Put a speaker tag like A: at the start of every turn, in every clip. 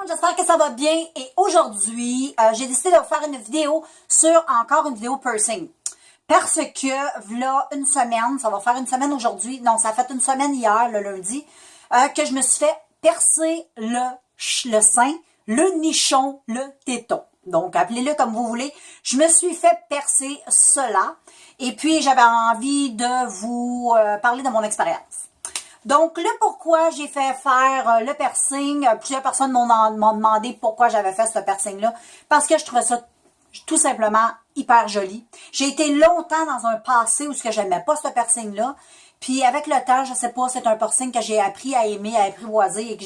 A: J'espère que ça va bien et aujourd'hui, j'ai décidé de vous faire une vidéo sur encore une vidéo piercing. Parce que, voilà une semaine, ça va faire une semaine aujourd'hui, non, ça a fait une semaine hier, le lundi, que je me suis fait percer le sein, le nichon, le téton. Donc, appelez-le comme vous voulez. Je me suis fait percer cela et puis j'avais envie de vous parler de mon expérience. Donc, le pourquoi j'ai fait faire le piercing, plusieurs personnes m'ont demandé pourquoi j'avais fait ce piercing-là, parce que je trouvais ça tout simplement hyper joli. J'ai été longtemps dans un passé où je n'aimais pas ce piercing-là, puis avec le temps, je sais pas, c'est un piercing que j'ai appris à aimer, à apprivoiser et que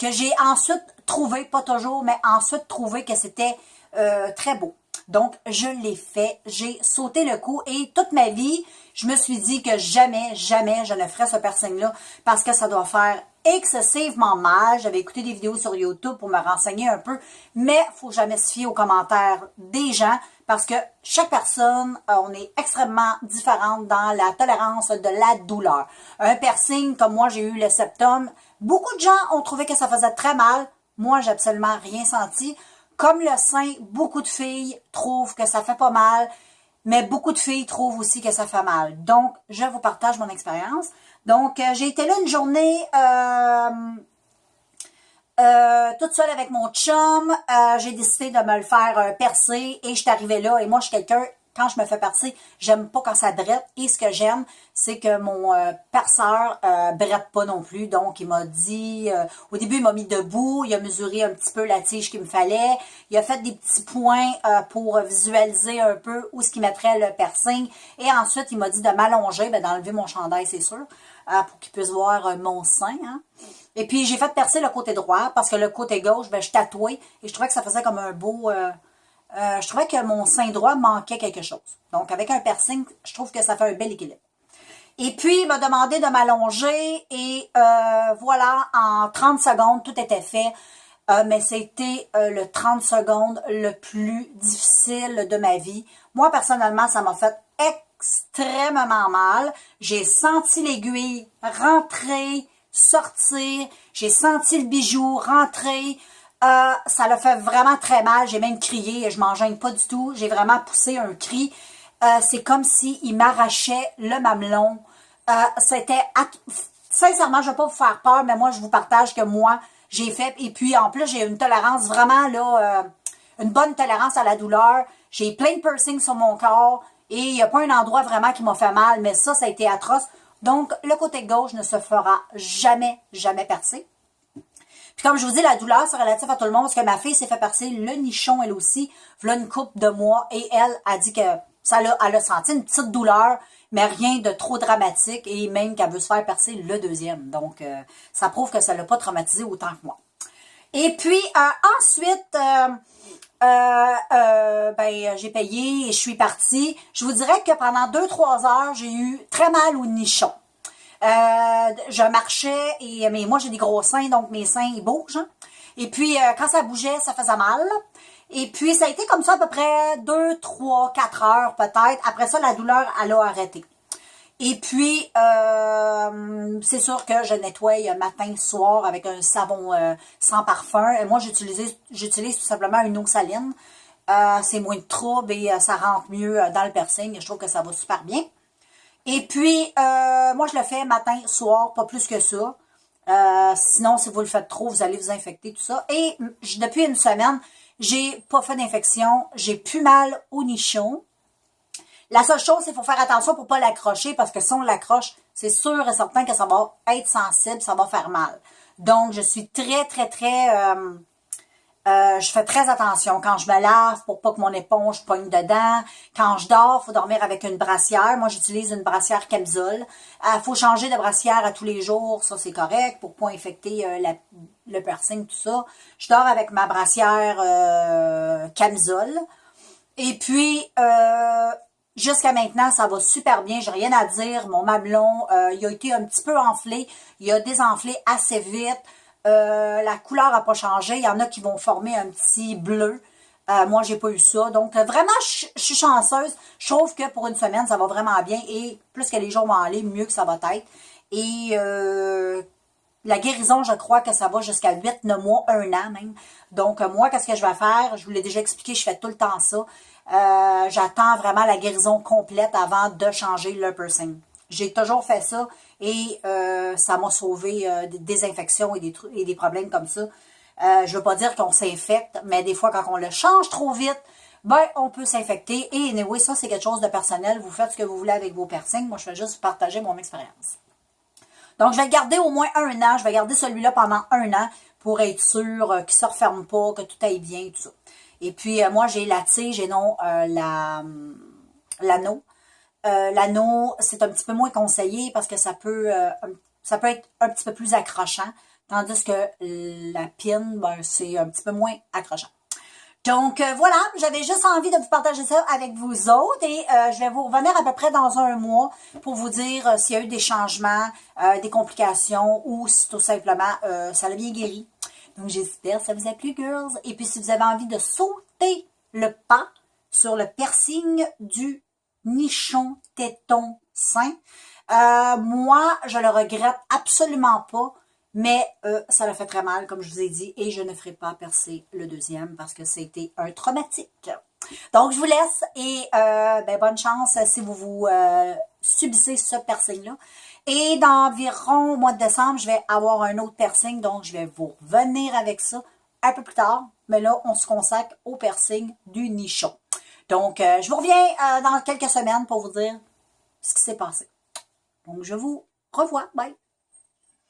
A: j'ai ensuite trouvé, pas toujours, mais ensuite trouvé que c'était très beau. Donc, je l'ai fait, j'ai sauté le coup et toute ma vie, je me suis dit que jamais, jamais je ne ferais ce piercing-là parce que ça doit faire excessivement mal. J'avais écouté des vidéos sur YouTube pour me renseigner un peu, mais il ne faut jamais se fier aux commentaires des gens parce que chaque personne, on est extrêmement différente dans la tolérance de la douleur. Un piercing, comme moi, j'ai eu le septum, beaucoup de gens ont trouvé que ça faisait très mal. Moi, j'ai absolument rien senti. Comme le sein, beaucoup de filles trouvent que ça fait pas mal, mais beaucoup de filles trouvent aussi que ça fait mal. Donc, je vous partage mon expérience. Donc, j'ai été là une journée toute seule avec mon chum. J'ai décidé de me le faire percer et je suis arrivée là. Et moi, je suis quelqu'un, quand je me fais percer, j'aime pas quand ça drette. Et ce que j'aime, c'est que mon perceur brette pas non plus. Donc, il m'a dit, au début, il m'a mis debout. Il a mesuré un petit peu la tige qu'il me fallait. Il a fait des petits points pour visualiser un peu où ce qu'il mettrait le piercing. Et ensuite, il m'a dit de m'allonger, d'enlever mon chandail, c'est sûr, pour qu'il puisse voir mon sein. Hein. Et puis, j'ai fait percer le côté droit parce que le côté gauche, je tatouais et je trouvais que ça faisait comme un beau... je trouvais que mon sein droit manquait quelque chose. Donc, avec un piercing, je trouve que ça fait un bel équilibre. Et puis, il m'a demandé de m'allonger et voilà, en 30 secondes, tout était fait. Mais c'était le 30 secondes le plus difficile de ma vie. Moi, personnellement, ça m'a fait extrêmement mal. J'ai senti l'aiguille rentrer, sortir. J'ai senti le bijou rentrer. Ça l'a fait vraiment très mal. J'ai même crié et je m'en gêne pas du tout. J'ai vraiment poussé un cri. C'est comme s'il m'arrachait le mamelon. C'était... Sincèrement, je ne vais pas vous faire peur, mais moi, je vous partage que moi, j'ai fait. Et puis, en plus, j'ai une tolérance vraiment, là, une bonne tolérance à la douleur. J'ai plein de piercings sur mon corps. Et il n'y a pas un endroit vraiment qui m'a fait mal, mais ça a été atroce. Donc, le côté gauche ne se fera jamais, jamais percer. Puis comme je vous dis, la douleur, c'est relatif à tout le monde, parce que ma fille s'est fait percer le nichon, elle aussi, voilà une couple de mois, et elle a dit que elle a senti une petite douleur, mais rien de trop dramatique, et même qu'elle veut se faire percer le deuxième. Donc, ça prouve que ça ne l'a pas traumatisé autant que moi. Et puis, ensuite, j'ai payé et je suis partie. Je vous dirais que pendant 2-3 heures, j'ai eu très mal au nichon. Je marchais, mais moi j'ai des gros seins, donc mes seins ils bougent. Hein. Et puis quand ça bougeait, ça faisait mal. Et puis ça a été comme ça à peu près 2, 3, 4 heures peut-être. Après ça, la douleur, elle a arrêté. Et puis, c'est sûr que je nettoie matin, soir avec un savon sans parfum. Et moi, j'utilise tout simplement une eau saline. C'est moins de trouble et ça rentre mieux dans le piercing. Je trouve que ça va super bien. Et puis, moi, je le fais matin, soir, pas plus que ça. Sinon, si vous le faites trop, vous allez vous infecter, tout ça. Et depuis une semaine, j'ai pas fait d'infection. J'ai plus mal au nichon. La seule chose, c'est qu'il faut faire attention pour pas l'accrocher, parce que si on l'accroche, c'est sûr et certain que ça va être sensible, ça va faire mal. Donc, je suis très, très, très... je fais très attention quand je me lave pour pas que mon éponge pogne dedans. Quand je dors, il faut dormir avec une brassière. Moi, j'utilise une brassière camisole. Il faut changer de brassière à tous les jours. Ça, c'est correct pour pas infecter le piercing, tout ça. Je dors avec ma brassière camisole. Et puis, jusqu'à maintenant, ça va super bien. J'ai rien à dire. Mon mamelon, il a été un petit peu enflé. Il a désenflé assez vite. La couleur n'a pas changé. Il y en a qui vont former un petit bleu. Moi, j'ai pas eu ça. Donc, vraiment, je suis chanceuse. Je trouve que pour une semaine, ça va vraiment bien. Et plus que les jours vont aller, mieux que ça va être. Et La guérison, je crois que ça va jusqu'à 8, 9 mois, 1 an même. Donc, moi, qu'est-ce que je vais faire? Je vous l'ai déjà expliqué, je fais tout le temps ça. J'attends vraiment la guérison complète avant de changer le piercing. J'ai toujours fait ça et ça m'a sauvé des infections et des problèmes comme ça. Je veux pas dire qu'on s'infecte, mais des fois, quand on le change trop vite, ben, on peut s'infecter. Et anyway, ça, c'est quelque chose de personnel. Vous faites ce que vous voulez avec vos piercings. Moi, je fais juste partager mon expérience. Donc, je vais le garder au moins 1 an. Je vais garder celui-là pendant 1 an pour être sûr qu'il ne se referme pas, que tout aille bien, tout ça. Et puis, moi, j'ai la tige et non l'anneau. L'anneau, c'est un petit peu moins conseillé parce que ça peut être un petit peu plus accrochant. Tandis que la pin, ben, c'est un petit peu moins accrochant. Donc, voilà, j'avais juste envie de vous partager ça avec vous autres et je vais vous revenir à peu près dans 1 mois pour vous dire s'il y a eu des changements, des complications ou si tout simplement ça l'a bien guéri. Donc, j'espère que ça vous a plu, girls. Et puis, si vous avez envie de sauter le pas sur le piercing du nichon téton sein, moi, je le regrette absolument pas. Mais ça l'a fait très mal, comme je vous ai dit, et je ne ferai pas percer le deuxième parce que c'était un traumatique. Donc, je vous laisse et ben, bonne chance si vous subissez ce piercing-là. Et d'environ au mois de décembre, je vais avoir un autre piercing, donc je vais vous revenir avec ça un peu plus tard. Mais là, on se consacre au piercing du nichon. Donc, je vous reviens dans quelques semaines pour vous dire ce qui s'est passé. Donc, je vous revois. Bye!